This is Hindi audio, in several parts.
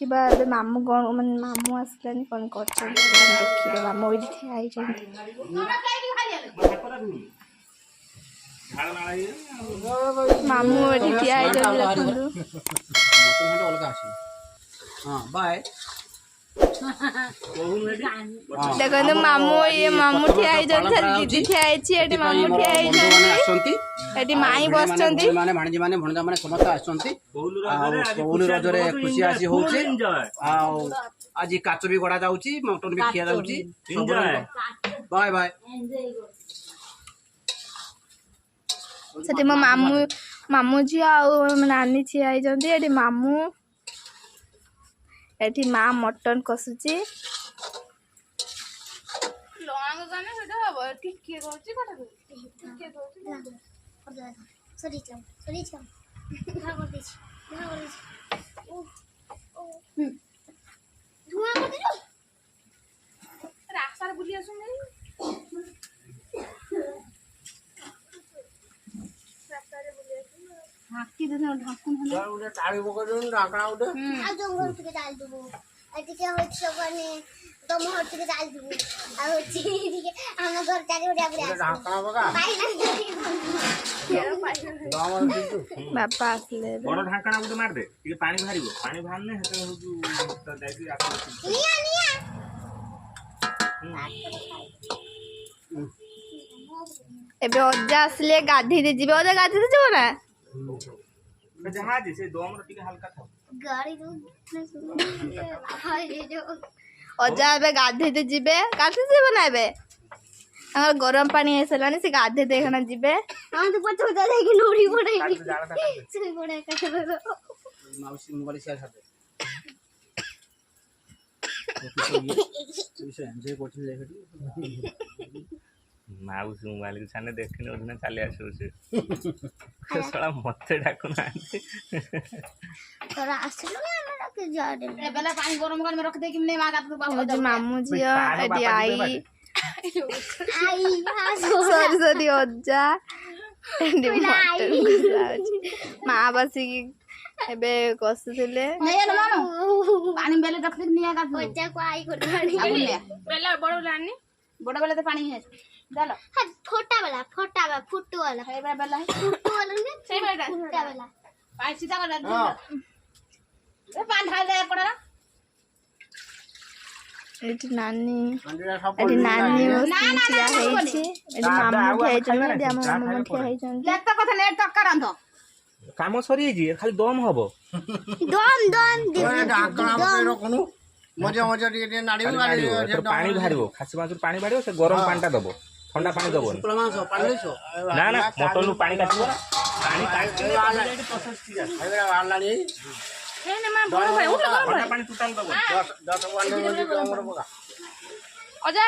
देखा ए मामू कौन मान मामू आसलानी कौन कर देखिए मामू ये ठिया मामू ये ठिया देखो मामू ये मामू ठिया दीदी ठिया मामू ठिया माई बस माने भाणजी माने भणजा माने समस्त आछंती बहुल रजरे खुशी आसी होउची आज काच भी गड़ा जाउची मटन भी खिया जाउची बाय बाय सते मो मामू मामू जी आ नानी छी आई जंदी एटी मामू एटी मां मटन कसुची लॉन्ग गाने हेटा हबो टिके कहूची कटा टिके कहूची सरी चम धुआं कर दीछ ओ धुआं कर दिलो रास्ता बुली आसु नै रास्ता रे बुली आसु हाकी दे ढाकुन हला उडे टाळी बगडन ढाकणा उडे आ जो घर के डाल दबो अति के होत सबने तुम घर के डाल दबो आ होची के हम घर चारे उडे उडे ढाकणा बगा बापा आसले बड़ ढाकणा उडे मार दे टिके पानी भारिबो पानी भारने हेते होजु त जाई आसो निया निया एबे अज्जा आसले गाधी दे जीबे अज्जा गाधी दे जीबो ना जहाज से दोम टिके हल्का था गाड़ी दो अज्जा एबे गाधी दे जीबे ना एबे अगर गरम पानी आसलानी से गाधे देखना जीबे हम तो पछ उदा देख नोड़ी पड़ेगी से पड़े का माउसी मोबाइल शेयर कर दे तो एंजॉय करथिन लेखटी माउसी मोबाइल के सामने देखने ओदिन चले आसो से साला मते डाकु ना तोरा आसलो ना हमरा के जा दे ए बेला पानी गरम कर में रख दे कि नहीं मागा तो मामू जी एडी आई सॉरी अज्जा माँ बस एबे कसुले पानी बेले रख निया का अज्जा को आई को बेला बड़ लानी बड़ बेला तो पानी है चलो फोटा वाला फुट्टू वाला है बेला फुट्टू वाला ने सही बेटा फोटा वाला पानी सीधा कर दे ए पानी ढाल दे पड़ा एटी नानी मोसिया हेछि एटी मामू ठे हेछन दे मामू ठे हेछन लेत कथा नेट तक करांत काम सरी जी खाली दम हबो दम ढाकणा बकेरो कोनु मजा मजा टिके नाडी पानी भारिबो खासी माछुर पानी भारिबो से गरम पानीटा दबो ठंडा पानी दबो पानी लेछो ना ना मटन पानी काटिबो पानी काटले प्रोसेस की जाय एबे आलानी हेने मा बड़ भाई उठ गरम पानी टोटल दबो 10 हमर बगा अजा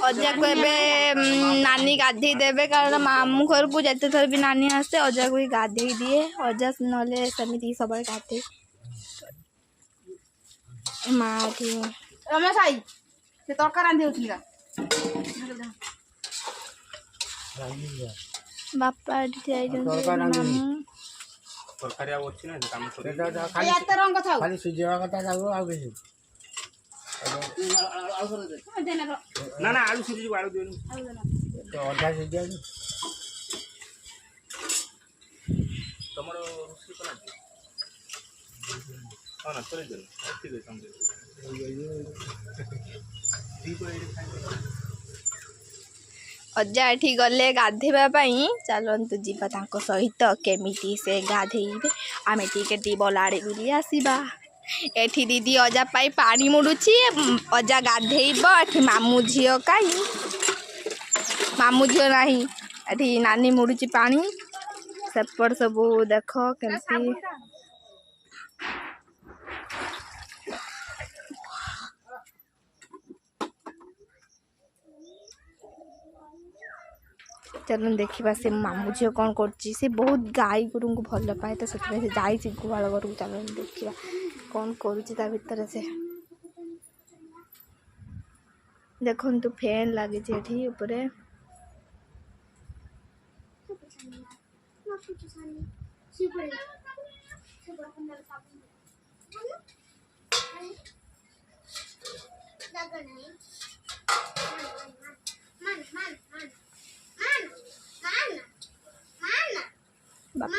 अजा को एबे नानी गाधी देबे कारण मामू घर को जते थर भी नानी आसे अजा को गाधी दिए अजा नले समिति सब गाधी माँ थी रमेश आई से तड़का रांधे होथिला बापा थी आई तरकारी आ अछि ना काम सरी खाली एत रंग था खाली सुजेवा कथा जागो आ बेसी ना ना आलू सिजी आलू देनु तो अधा सिजिया तमरो रुसी कोना हां ना चले जल ठीक है समझे दी को एडी खाइ अज्जा एठी गले गाधेबा पई चलंतु जीवा तांको सहित केमिति से गाधेइबे आमे टिके बलाड़े बुली आसीबा एठी दीदी अजा पाई पानी मुडुची अजा गाधेइब एठी मामू झियो काई मामू झियो नाही एठी नानी मुडुची पानी सेपड़ सब देखो केमती चलो देखा से मामू झील कौन कर बहुत गाई गोरु को भल पाए तो से जाइए गुहाल घर को चलो देखा कौन करुच्ची भितर से देखु फैन लगी उपरे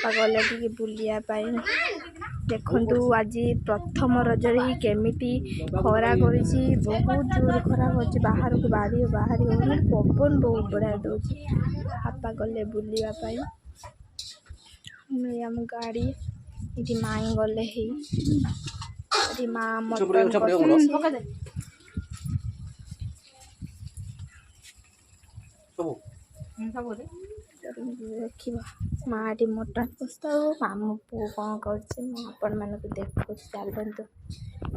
बापा गले टिके बुलिया देखु आज प्रथम रजरे ही केमिटी खरा करिछि बहुत जोर खरा होछि बाहर को बाहरी होनी पवन बहुत बढ़िया दउछि बापा गले बुलिया हम गाड़ी इति माई गले ही इति मां मटन देखा माटी मटन कषा मामू पु कौन कर देखो चलतु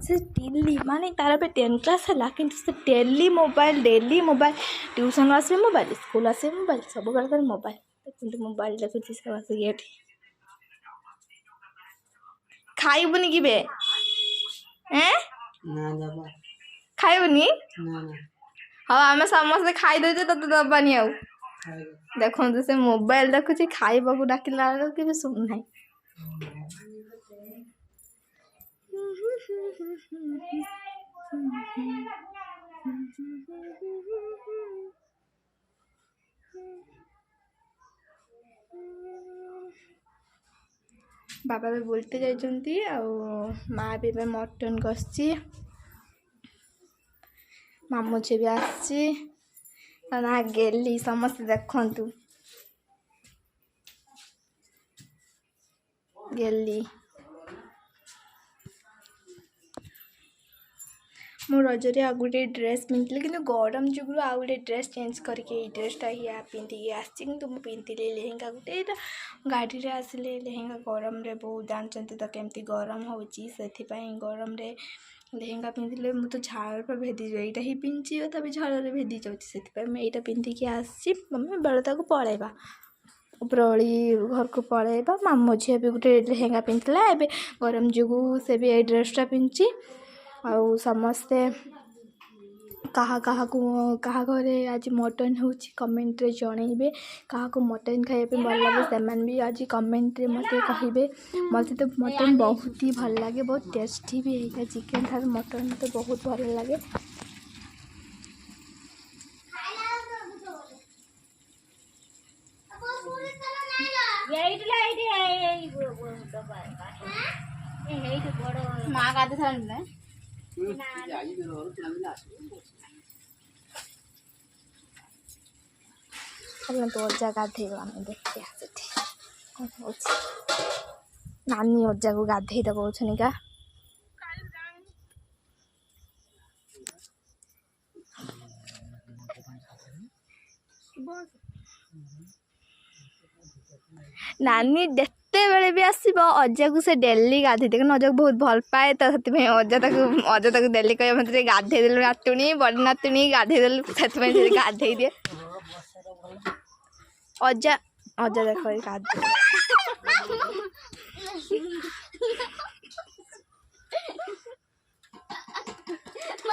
से डेली माने तार पे 10 क्लास है कि से डेली मोबाइल ट्यूशन आसे मोबाइल स्कूल आसे मोबाइल सब बेल मोबाइल देखते मोबाइल देखुची सब आसिक खाइबुनि कि बे खाइबुनि हाँ आम समस्ते खाईदे तो दबानी आउ देखो से मोबाइल देखुची खाइबा को डाकिला कि शुणुना बाबा भी बोलते जाइछंती माँ भी मटन कषी मामू झी भी आसी ना गेली समस्त देखु गेली मो रजरे आ गोटे ड्रेस पिंधि कि गरम जुगु आ गोटे ड्रेस चेंज करके ड्रेसटा ही पिंधिकी आसी कि मुझे पिंधि लेहेंगा गोटे गाड़ी रे आसिले लेहेंगा गरम रे बहुत जानते तो केमती गरम होची से गरम रे लेहेंगा पिंधिले मुझे तो झाड़ पर भेदी जाए यहाँ ही पिंधि तभी झाड़ भेदी जाऊँगी मैं यहाँ पिंधिकी आसी मम्मी बेलता को पलैबा उपरओली घर को पलैबा मामू झी भी गोटे लेहेंगा पिंधला ए गरम जुगु से भी ये ड्रेसटा पिंधि आउ समस्ते कहा घरे आज मटन हो कमेंट रे जनइबे क्या मटन खाइबे भल लगे से भी आज कमेंट रे मते कहिबे मते तो मटन बहुत ही भल लगे बहुत टेस्टी भी है चिकन थार मटन तो बहुत भल लगे माँ गाते था तो अजा गाधे देखते नानी अजा को गाधे दबा का नानी देखते बेले भी आसब अजा को से डेली गाधे देख अजा को बहुत भल पाए तो से अजा तक डेली कह मत गाधे देलु नातुणी बड़ नातुणी गाधे देलु से गाधे दिए अजा अजा देख गाधे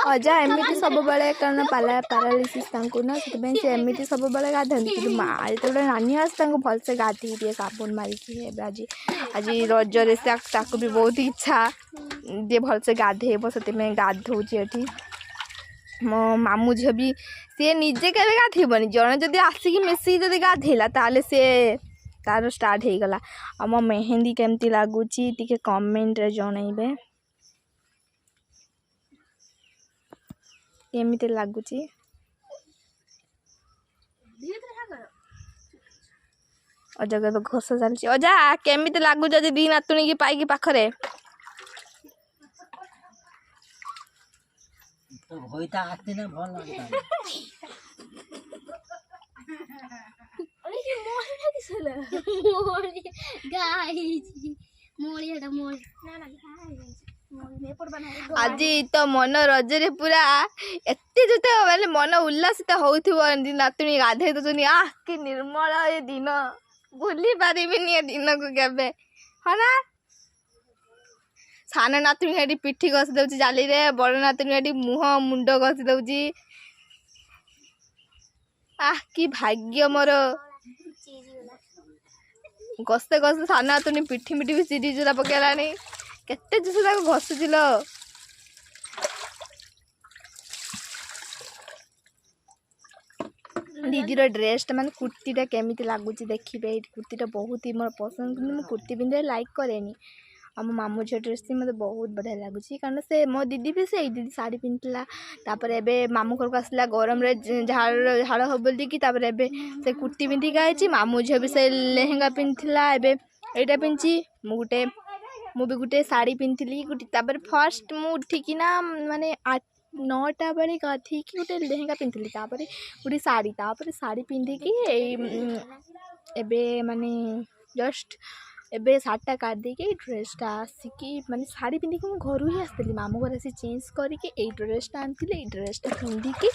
अजा एमती सब बेले कारण पारालीसीस ना से एमती सब बेले गाधती कि माँ जो नानी आस भलसे गाधे दिए साबुन मारिकी आज आज रजरे से भी बहुत इच्छा जे भलसे गाधेब से गाधौची एठी मो मामू झी भी सी निजे के गाधेबनी जड़े जदि आसिक मिसिक जदि गाधेला ताले से तार स्टार्ट हो गला आ मो मेहंदी केमती लगुच कमेंट रे जनइबे केमिति लगुच अजा के घोष चलती अजा केमिति लगुच दी नातुणी की पाइकी पाखरे होइता आते ना भल लागता अरे मोरी ना दिसला मोरी गाइस मोरी हटा मोरी ना ना गाइस आज तो मन रजरे पूरा एते जते माने मन उल्लासित होउथिबो नातुणी गाधे दउनी आ कि निर्मल ए दिन भूली पारिबिनी ए दिन को केबे हना सान नातुणी हेडी पिठी घसी दउची जाली रे बड़ नातुणी हेडी मुह मुंड घसी दउची आ कि भाग्य मोर गस्ते गस्ते सान नातुणी पिठी मिठी भी सीधी जुरा पकेलानी केते जुस ताको घसुचिलो दीदीर ड्रेसटा माने कुर्तीटा केमिति लागुची देखिबे। ये कुर्तीटा बहुत ही मोर पसंद कि मैं कुर्ती पिंधे लाइक करेनी। आ मो मामू झियो ड्रेस भी मते बहुत बढ़िया लगुची कारण से मो दीदी भी से दीदी साड़ी पिंधला तापर एबे मामू घर को आसला गरम रे झाड़ झाड़ हो बोली कि तापर एबे से कुर्ती पिंधि गाइची मामू झियो भी से लेहेंगा पिंधला एबे एटा पिंची मु भी गुटे साड़ी पिंधली गुटे तापर फर्स्ट मु उठिकी ना माने 9टा बेले गाधी कि गोटे लेहेंगा पिंधली तापर गोटे साड़ी पिंधिकी एबे माने जस्ट एबे साड़ीटा काट देकी ड्रेसटा आसिकी माने साड़ी पिंधिकी मु घर ही आसली मामू घर आसी चेंज करके ए ड्रेसटा आनथिले ए ड्रेसटा पिंधिकी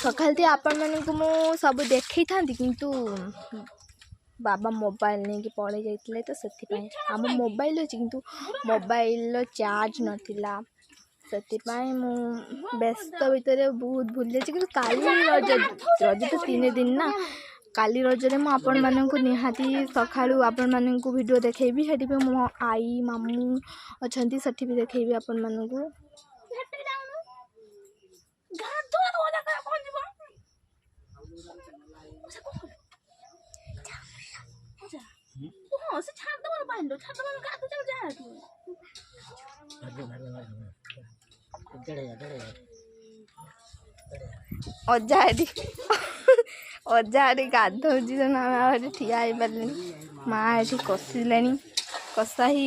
सकालती आपण मानकु मु सब देखै थांती किंतु बाबा मोबाइल नहीं कि पड़े जाइए तो से आम मोबाइल अच्छी किंतु मोबाइल चार्ज नथिला से व्यस्त भितर बहुत भूल जाइए कि काली रज रज तो 3 दिन ना काली रजरे मु आपण मानकु निहाती सखाळु आपण मानकु वीडियो देखेबी हेटी पे मो आई मामू अछंती सठी भी देखेबी आपण मानकु अजाड़ी गाधौजी ना ठिया पारे माँ ये कषिले कषा ही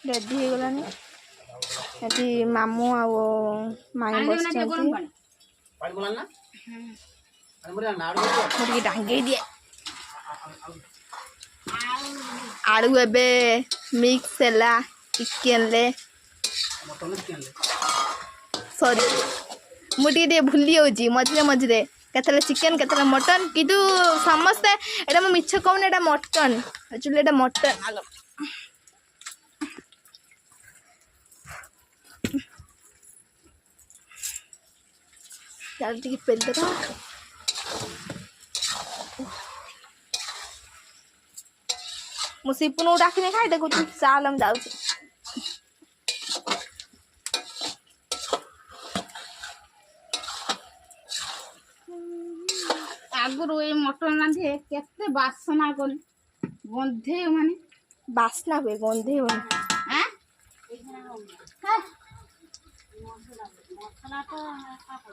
रेडी हो गलानी ये मामू माई बस डांगे दिए आलू एबे मिक्स है चिकेन ले सॉरी मुझे भूली जाऊँगी मझे मझे केतले चिकेन केतले मटन किंतु समस्ते एटा मो मिछ कहूनी एटा मटन एक्चुअली एटा मटन चल ठीक पेल देता मु सिपुन डाकिने खाई देखो तू चाल हम जाऊ आगुरु ये मटन रांधे केते बासना कर गंधे माने बासना हुए गंधे हुए हैं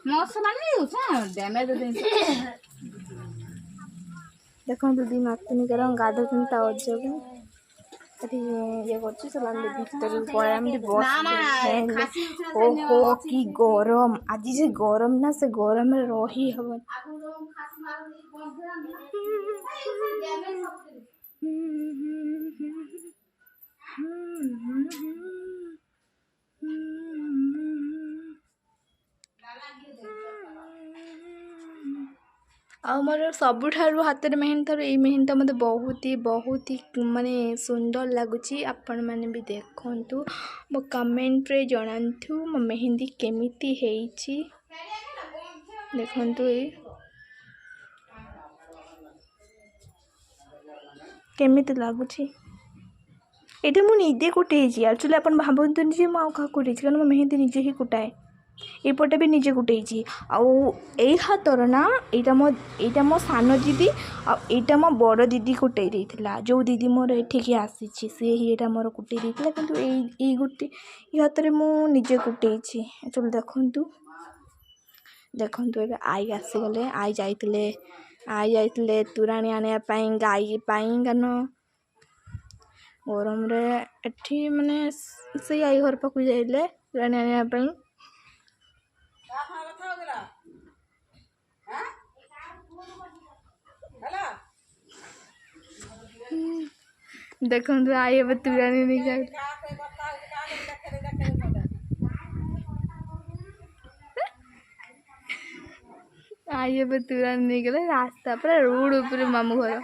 मसला नहीं होता डैमेज दे देखो दीदी नातनी कर गाधो चिंता अजो ये करछि सलाम भीतर पळे हम बस ओहो की गरम आज जे गरम ना से गरम में रही हबन आ मोर सबुठारु हाथ मेहंदी थारु ये मेहंदी मते बहुत ही माने सुंदर लगुच आपण मैंने भी देखंतु मो कमेंट रे जणांतु मो मेहंदी केमिति हेइची देखंतु ए केमिति लागुची एटा मु निजे कुटेची एक्चुअली अपन भाबंतु जे मो का कुटेची कारण मो मेहंदी निजे ही कुटाए एपटे भी निजे कुटेची आउ ए हाथर ना एटा मो सान दीदी आटा मो बड़ दीदी कुटे देइथिला जो दीदी मोर एठिकी आसीची से ही एटा मोर कुटे देइथिला किंतु ए गुटे ए हाथरे मु निजे कुटेची चल देखंतु ए आई आसी गले आई जाइतिले तुराणी आने पई गाई पई गन गरम रे एठी माने से आई घर पाकु जाइले तुराणी आने पई देखो तो आई अब तुरानी नहीं कर आई अब तुरानी नहीं गले रास्ता पर रोड ऊपर मामू घर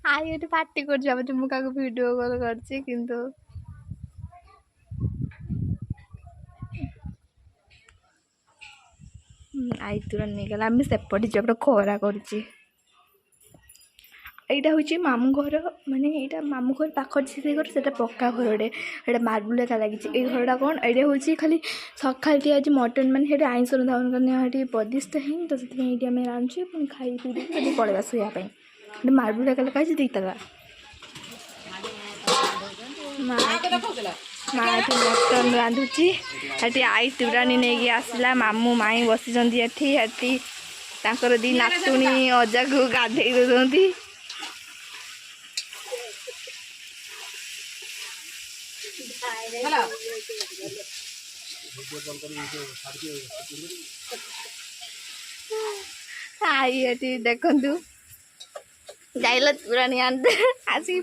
आई ये पार्टी कर जाबे तुम का वीडियो कॉल करछि किंतु आई तुरंत नहीं गला आम सेपटे जब खरा कर এইটা হচ্ছে মামু ঘর মানে এইটা মামু ঘর পাখর ସେ ଘର ସେଟା ପକ୍କା ଘରଟେ ସେଇଟା ମାର୍ବୁଲ ଏକା ଲାଗିଛି ଏଇ ଘରଟା କ'ଣ ଏଇଟା ହେଉଛି ଖାଲି ସକାଳଟି ଆଜି ମଟନ୍ ମାନେ ସେଇଟା ଆଇଁଷ ରନ୍ଧାଉନି କାରଣ ଏଠି ବଦିଷ୍ଟ ହେଇନି ତ ସେଥିପାଇଁ ଏଇଠି ଆମେ ରାନ୍ଧୁଛୁ ପୁଣି ଖାଇ ପିଇକି ସେଠି ପଳେଇବା ଶୋଇବା ପାଇଁ ଗୋଟେ ମାର୍ବୁଲ ଏକା ଲେଖା ହେଇଛି ଦେଇଦେବା ମା ଏଠି ମଟନ୍ ରାନ୍ଧୁଛି ଏଠି ଆଇ ତୁରାଣୀ ନେଇକି ଆସିଲା ମାମୁ ମାଇଁ ବସିଛନ୍ତି ଏଠି ଏଠି ତାଙ୍କର ଦି ନାତୁଣୀ ଅଜାକୁ ଗାଧେଇ ଦେଉଛନ୍ତି ଆଇ ଏଠି ଦେଖନ୍ତୁ ଯାଇଲ ତୁରାଣୀ ଆଣିତେ ଆସି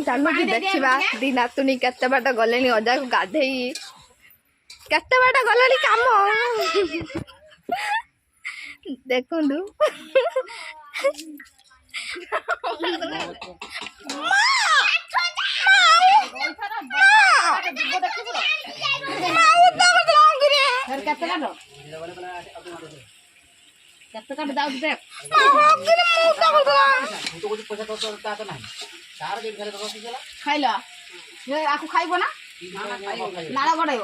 ଚାଲୁଛି ଦେଖିବା ଦି ନାତୁଣୀ କେତେ ବାଟ ଗଲେଣି ଅଜାକୁ ଗାଧେଇ କେତେ ବାଟ ଗଲେଣି କାମ ଦେଖନ୍ତୁ ଖାଇଲ ଆକୁ ଖାଇବ ନା ନାଳ ଗଡ଼େଇବ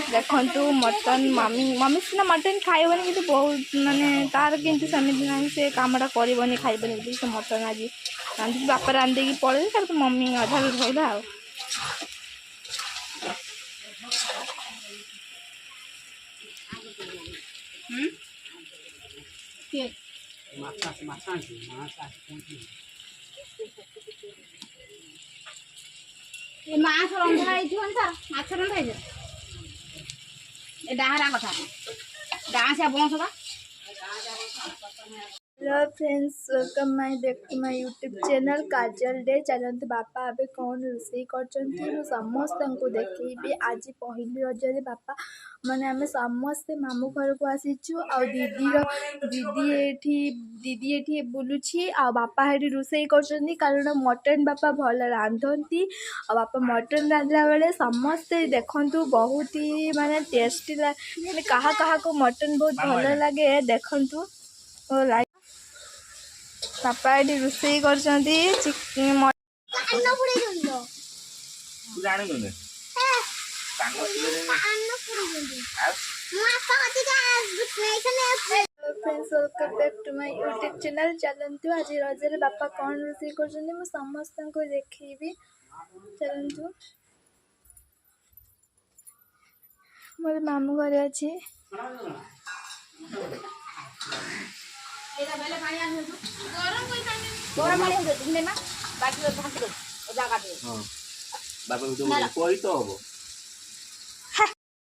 ଦେଖନ୍ତୁ ମଟନ୍ ମମି ସିନା ମଟନ୍ ଖାଇବନି କିନ୍ତୁ ବହୁତ ମାନେ ତାର କିନ୍ତୁ ସେମିତି ନାହିଁ ସେ କାମଟା କରିବନି ଖାଇବନି ବୋଲି ସେ ମଟନ୍ ଆଜି ରାନ୍ଧିକି ବାପା ରାନ୍ଧିକି ପଳେଇଲେ ତାପରେ ମମି ଅଧା ବି ରହିଲା ଆଉ ମାଛ ରନ୍ଧା ହେଇଥିବ ସାର୍ ମାଛ ରନ୍ଧା ହେଇଯିବ ଏ ଡାହାରା କଥା ଡାହା ସେ ବଂଶଟା hello friends welcome my back to my YouTube channel Kajal De चलते बापा अबे कौन रोषे कर समस्त को देखी आज पहली रजरे बापा माने आम समस्ते मामू घर को आसीचु आ दीदी एठी बुलुछि आ बापा हेटी रोषे कर कारण मटन बापा भल रांधती आ बापा मटन रांधला बेले समस्ते देखंतु बहुत ही माने टेस्टी माने कहा को मटन बहुत भल लगे देखंतु बापा ये रोषे कर यूट्यूब चैनल चलतु आज रजरे बापा कौन रोषे कर समस्त को देखी चलतु मोर मामू घरे अच्छी ବାପା କହି ତ ହବ